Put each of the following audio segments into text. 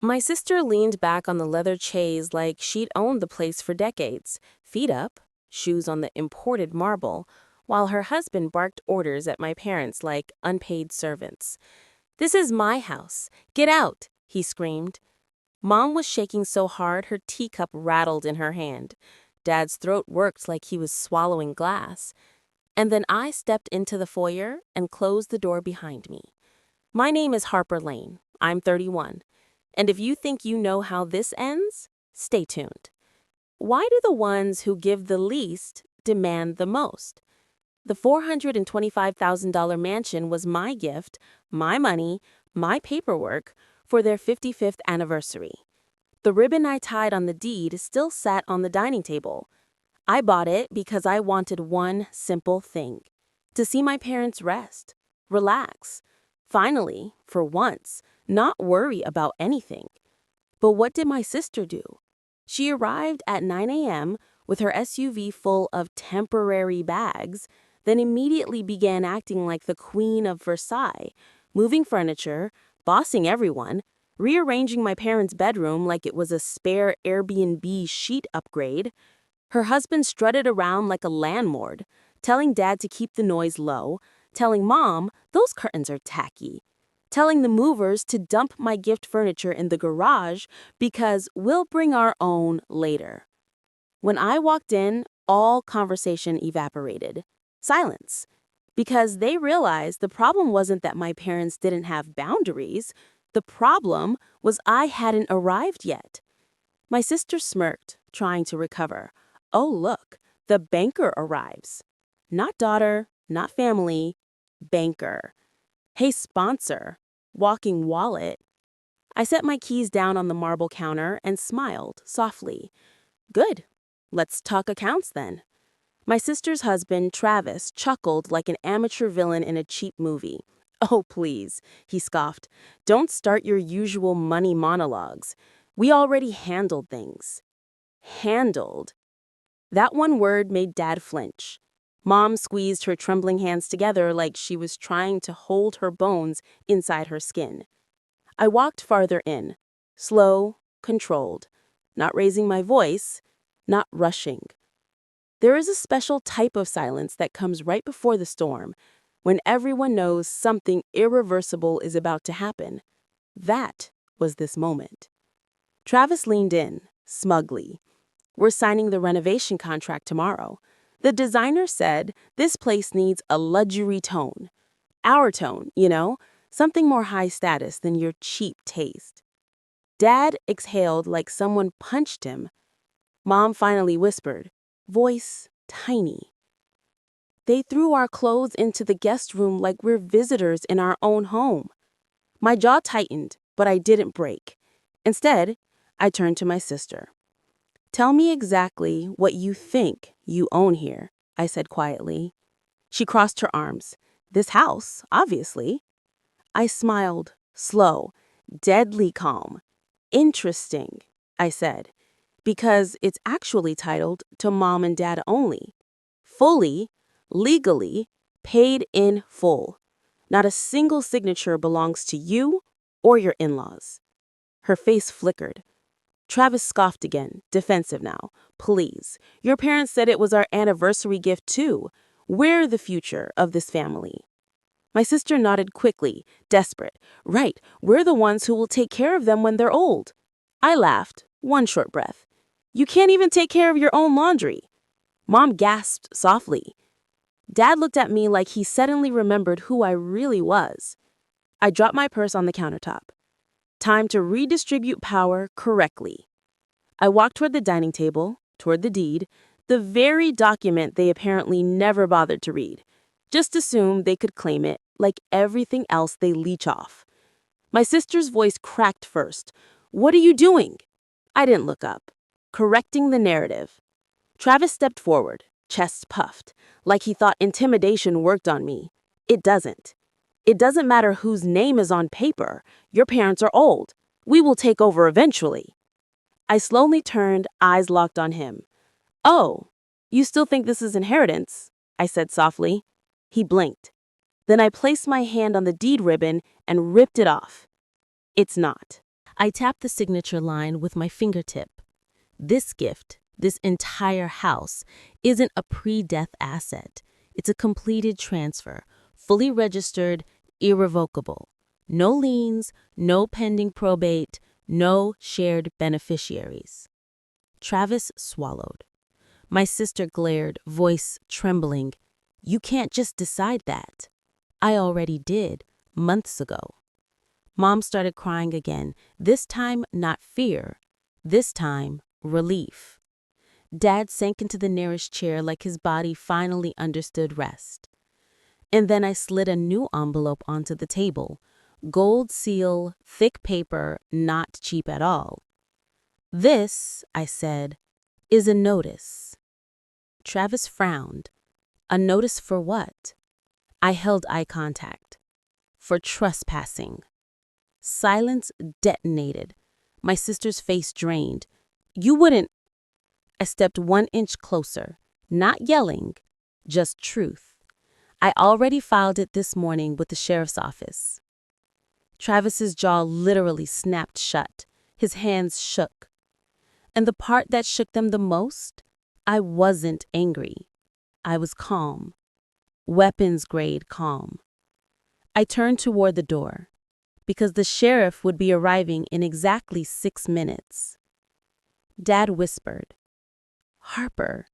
My sister leaned back on the leather chaise like she'd owned the place for decades, feet up, shoes on the imported marble, while her husband barked orders at my parents like unpaid servants. "This is my house. Get out," he screamed. Mom was shaking so hard her teacup rattled in her hand. Dad's throat worked like he was swallowing glass. And then I stepped into the foyer and closed the door behind me. My name is Harper Lane. I'm 31. And if you think you know how this ends, stay tuned. Why do the ones who give the least demand the most? The $425,000 mansion was my gift, my money, my paperwork for their 55th anniversary. The ribbon I tied on the deed still sat on the dining table. I bought it because I wanted one simple thing: to see my parents rest, relax, finally, for once, not worry about anything. But what did my sister do? She arrived at 9 a.m. with her SUV full of temporary bags, then immediately began acting like the Queen of Versailles, moving furniture, bossing everyone, rearranging my parents' bedroom like it was a spare Airbnb sheet upgrade. Her husband strutted around like a landlord, telling Dad to keep the noise low, telling Mom those curtains are tacky, telling the movers to dump my gift furniture in the garage because we'll bring our own later. When I walked in, all conversation evaporated. Silence. Because they realized the problem wasn't that my parents didn't have boundaries. The problem was I hadn't arrived yet. My sister smirked, trying to recover. Oh, look, the banker arrives. Not daughter, not family, banker. Hey, sponsor. Walking wallet. I set my keys down on the marble counter and smiled softly. Good. Let's talk accounts then. My sister's husband, Travis, chuckled like an amateur villain in a cheap movie. Oh, please, he scoffed. Don't start your usual money monologues. We already handled things. Handled. That one word made Dad flinch. Mom squeezed her trembling hands together like she was trying to hold her bones inside her skin. I walked farther in, slow, controlled, not raising my voice, not rushing. There is a special type of silence that comes right before the storm, when everyone knows something irreversible is about to happen. That was this moment. Travis leaned in, smugly. We're signing the renovation contract tomorrow. The designer said this place needs a luxury tone. Our tone, something more high status than your cheap taste. Dad exhaled like someone punched him. Mom finally whispered, voice tiny. They threw our clothes into the guest room like we're visitors in our own home. My jaw tightened, but I didn't break. Instead, I turned to my sister. Tell me exactly what you think you own here, I said quietly. She crossed her arms. This house, obviously. I smiled, slow, deadly calm. Interesting, I said, because it's actually titled to Mom and Dad only. Fully, legally, paid in full. Not a single signature belongs to you or your in-laws. Her face flickered. Travis scoffed again, defensive now. Please, your parents said it was our anniversary gift too. We're the future of this family. My sister nodded quickly, desperate. Right, we're the ones who will take care of them when they're old. I laughed, one short breath. You can't even take care of your own laundry. Mom gasped softly. Dad looked at me like he suddenly remembered who I really was. I dropped my purse on the countertop. Time to redistribute power correctly. I walked toward the dining table, toward the deed, the very document they apparently never bothered to read. Just assumed they could claim it like everything else they leech off. My sister's voice cracked first. What are you doing? I didn't look up. Correcting the narrative. Travis stepped forward, chest puffed, like he thought intimidation worked on me. It doesn't. It doesn't matter whose name is on paper. Your parents are old. We will take over eventually. I slowly turned, eyes locked on him. Oh, you still think this is inheritance? I said softly. He blinked. Then I placed my hand on the deed ribbon and ripped it off. It's not. I tapped the signature line with my fingertip. This gift, this entire house, isn't a pre-death asset. It's a completed transfer, fully registered, irrevocable. No liens, no pending probate, no shared beneficiaries. Travis swallowed. My sister glared, voice trembling. You can't just decide that. I already did, months ago. Mom started crying again, this time not fear, this time relief. Dad sank into the nearest chair like his body finally understood rest. And then I slid a new envelope onto the table. Gold seal, thick paper, not cheap at all. This, I said, is a notice. Travis frowned. A notice for what? I held eye contact. For trespassing. Silence detonated. My sister's face drained. You wouldn't. I stepped 1 inch closer, not yelling, just truth. I already filed it this morning with the sheriff's office. Travis's jaw literally snapped shut. His hands shook. And the part that shook them the most? I wasn't angry. I was calm. Weapons-grade calm. I turned toward the door, because the sheriff would be arriving in exactly 6 minutes. Dad whispered, Harper,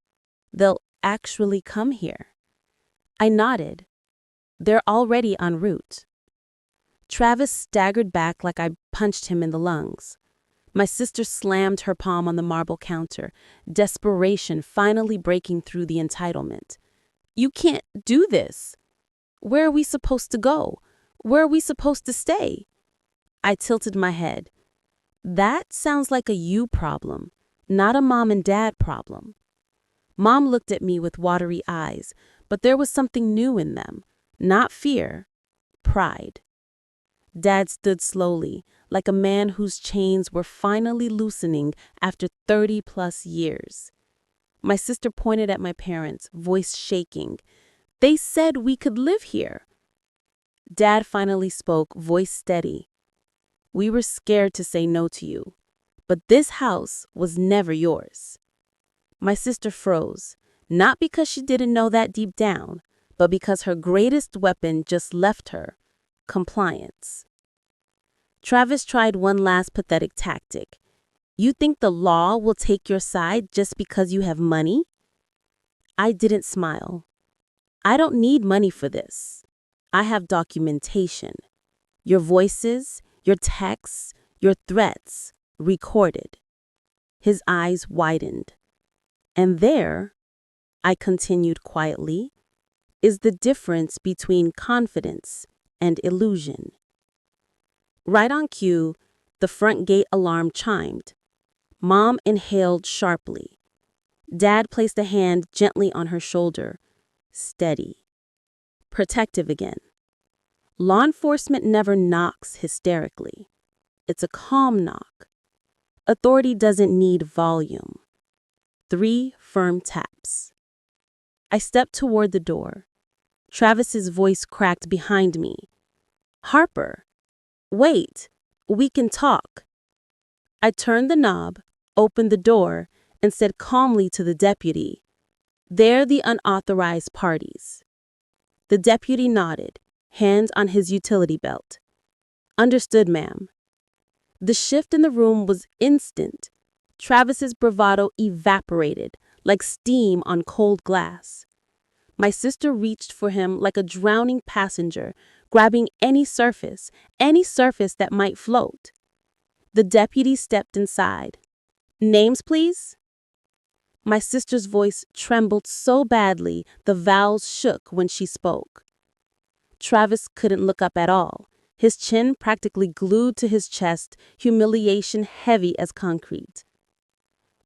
they'll actually come here. I nodded. They're already en route. Travis staggered back like I punched him in the lungs. My sister slammed her palm on the marble counter, desperation finally breaking through the entitlement. You can't do this. Where are we supposed to go? Where are we supposed to stay? I tilted my head. That sounds like a you problem, not a mom and dad problem. Mom looked at me with watery eyes, but there was something new in them, not fear, pride. Dad stood slowly, like a man whose chains were finally loosening after 30+ years. My sister pointed at my parents, voice shaking. They said we could live here. Dad finally spoke, voice steady. We were scared to say no to you, but this house was never yours. My sister froze, not because she didn't know that deep down, but because her greatest weapon just left her, compliance. Travis tried one last pathetic tactic. You think the law will take your side just because you have money? I didn't smile. I don't need money for this. I have documentation. Your voices, your texts, your threats, recorded. His eyes widened. And there, I continued quietly, is the difference between confidence and illusion. Right on cue, the front gate alarm chimed. Mom inhaled sharply. Dad placed a hand gently on her shoulder. Steady. Protective again. Law enforcement never knocks hysterically. It's a calm knock. Authority doesn't need volume. 3 firm taps. I stepped toward the door. Travis's voice cracked behind me. Harper, wait, we can talk. I turned the knob, opened the door, and said calmly to the deputy, they're the unauthorized parties. The deputy nodded, hands on his utility belt. Understood, ma'am. The shift in the room was instant. Travis's bravado evaporated, like steam on cold glass. My sister reached for him like a drowning passenger, grabbing any surface that might float. The deputy stepped inside. Names, please? My sister's voice trembled so badly the vowels shook when she spoke. Travis couldn't look up at all, his chin practically glued to his chest, humiliation heavy as concrete.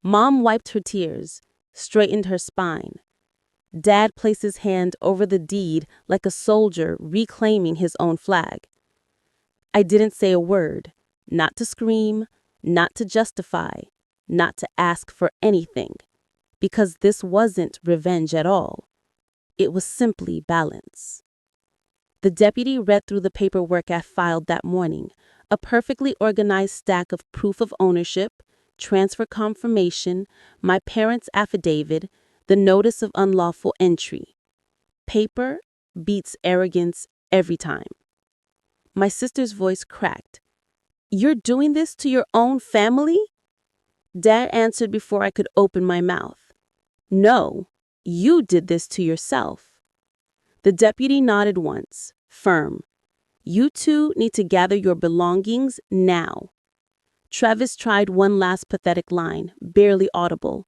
Mom wiped her tears, straightened her spine. Dad placed his hand over the deed like a soldier reclaiming his own flag. I didn't say a word, not to scream, not to justify, not to ask for anything, because this wasn't revenge at all. It was simply balance. The deputy read through the paperwork I filed that morning, a perfectly organized stack of proof of ownership, transfer confirmation, my parents' affidavit, the notice of unlawful entry. Paper beats arrogance every time. My sister's voice cracked. "You're doing this to your own family?" Dad answered before I could open my mouth. "No, you did this to yourself." The deputy nodded once, firm. "You two need to gather your belongings now." Travis tried one last pathetic line, barely audible.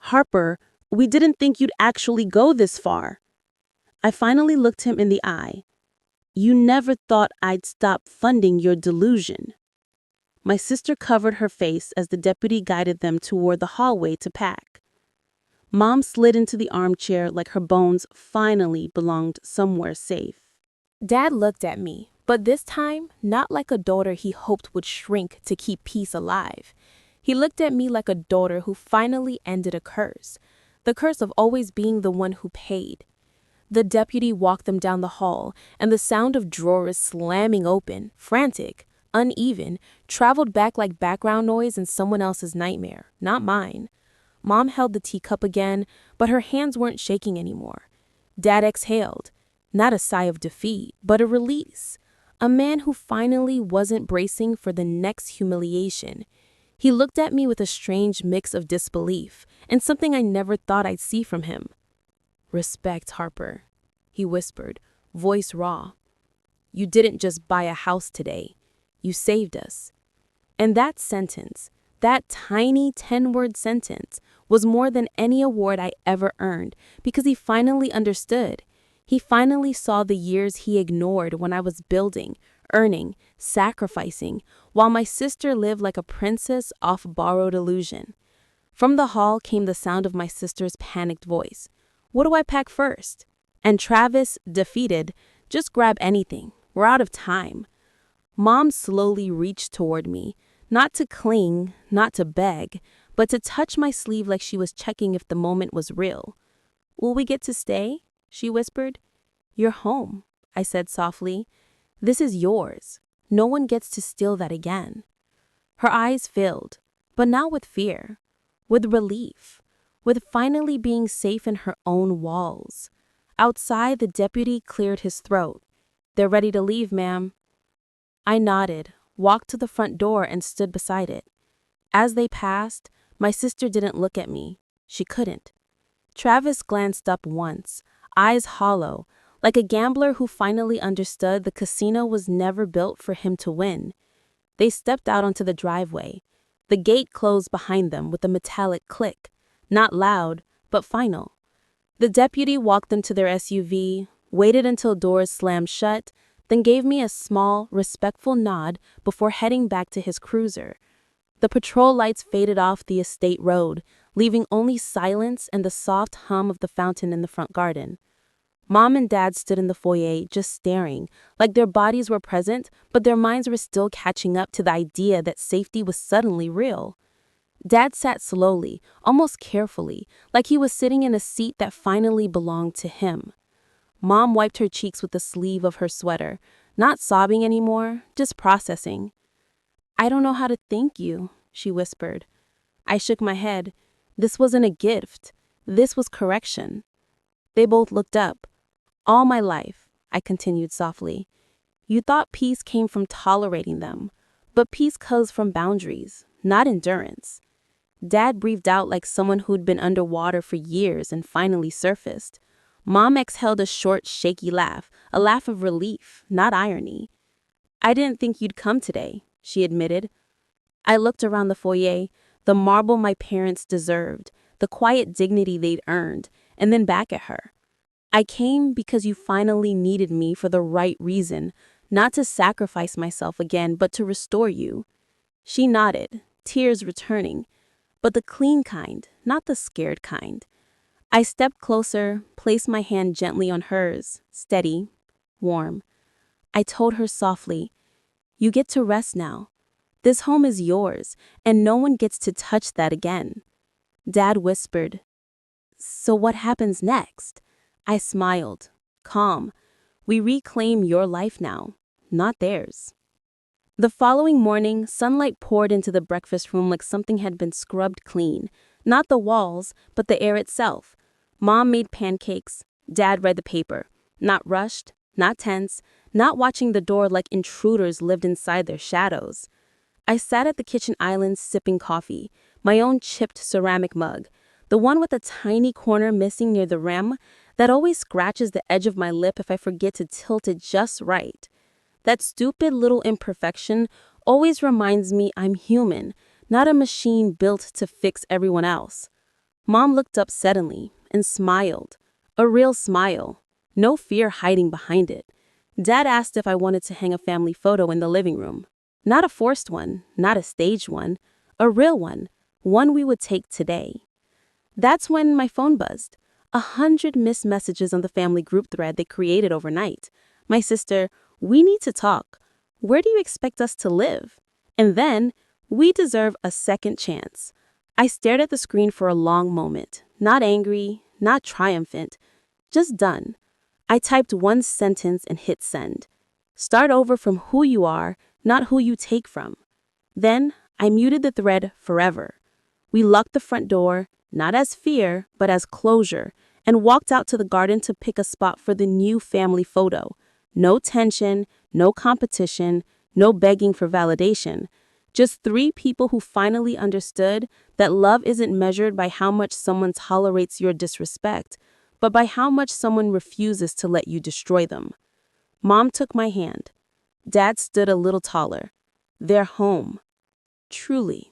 "Harper, we didn't think you'd actually go this far." I finally looked him in the eye. "You never thought I'd stop funding your delusion." My sister covered her face as the deputy guided them toward the hallway to pack. Mom slid into the armchair like her bones finally belonged somewhere safe. Dad looked at me, but this time, not like a daughter he hoped would shrink to keep peace alive. He looked at me like a daughter who finally ended a curse, the curse of always being the one who paid. The deputy walked them down the hall, and the sound of drawers slamming open, frantic, uneven, traveled back like background noise in someone else's nightmare, not mine. Mom held the teacup again, but her hands weren't shaking anymore. Dad exhaled. Not a sigh of defeat, but a release. A man who finally wasn't bracing for the next humiliation. He looked at me with a strange mix of disbelief and something I never thought I'd see from him. "Respect, Harper," he whispered, voice raw. "You didn't just buy a house today. You saved us." And that sentence, that tiny 10-word sentence, was more than any award I ever earned because he finally understood. He finally saw the years he ignored when I was building, earning, sacrificing, while my sister lived like a princess off borrowed illusion. From the hall came the sound of my sister's panicked voice. "What do I pack first?" And Travis, defeated, "Just grab anything. We're out of time." Mom slowly reached toward me, not to cling, not to beg, but to touch my sleeve like she was checking if the moment was real. "Will we get to stay?" she whispered. "You're home," I said softly. "This is yours. No one gets to steal that again." Her eyes filled, but not with fear, with relief, with finally being safe in her own walls. Outside, the deputy cleared his throat. "They're ready to leave, ma'am." I nodded, walked to the front door, and stood beside it. As they passed, my sister didn't look at me. She couldn't. Travis glanced up once, eyes hollow, like a gambler who finally understood the casino was never built for him to win. They stepped out onto the driveway. The gate closed behind them with a metallic click, not loud, but final. The deputy walked them to their SUV, waited until doors slammed shut, then gave me a small, respectful nod before heading back to his cruiser. The patrol lights faded off the estate road, leaving only silence and the soft hum of the fountain in the front garden. Mom and Dad stood in the foyer, just staring, like their bodies were present, but their minds were still catching up to the idea that safety was suddenly real. Dad sat slowly, almost carefully, like he was sitting in a seat that finally belonged to him. Mom wiped her cheeks with the sleeve of her sweater, not sobbing anymore, just processing. "I don't know how to thank you," she whispered. I shook my head. This wasn't a gift. This was correction. They both looked up. "All my life," I continued softly, "you thought peace came from tolerating them, but peace comes from boundaries, not endurance." Dad breathed out like someone who'd been underwater for years and finally surfaced. Mom exhaled a short, shaky laugh, a laugh of relief, not irony. "I didn't think you'd come today," she admitted. I looked around the foyer, the marble my parents deserved, the quiet dignity they'd earned, and then back at her. "I came because you finally needed me for the right reason, not to sacrifice myself again, but to restore you." She nodded, tears returning, but the clean kind, not the scared kind. I stepped closer, placed my hand gently on hers, steady, warm. I told her softly, "You get to rest now. This home is yours, and no one gets to touch that again." Dad whispered, "So what happens next?" I smiled, calm. "We reclaim your life now, not theirs." The following morning, sunlight poured into the breakfast room like something had been scrubbed clean. Not the walls, but the air itself. Mom made pancakes. Dad read the paper. Not rushed, not tense, not watching the door like intruders lived inside their shadows. I sat at the kitchen island sipping coffee, my own chipped ceramic mug, the one with a tiny corner missing near the rim that always scratches the edge of my lip if I forget to tilt it just right. That stupid little imperfection always reminds me I'm human, not a machine built to fix everyone else. Mom looked up suddenly and smiled. A real smile. No fear hiding behind it. Dad asked if I wanted to hang a family photo in the living room. Not a forced one, not a staged one, a real one we would take today. That's when my phone buzzed. 100 missed messages on the family group thread they created overnight. My sister, we need to talk. Where do you expect us to live? And then, we deserve a second chance. I stared at the screen for a long moment, not angry, not triumphant, just done. I typed one sentence and hit send. Start over from who you are, not who you take from. Then, I muted the thread forever. We locked the front door, not as fear, but as closure, and walked out to the garden to pick a spot for the new family photo. No tension, no competition, no begging for validation. Just 3 people who finally understood that love isn't measured by how much someone tolerates your disrespect, but by how much someone refuses to let you destroy them. Mom took my hand. Dad stood a little taller. They're home. Truly.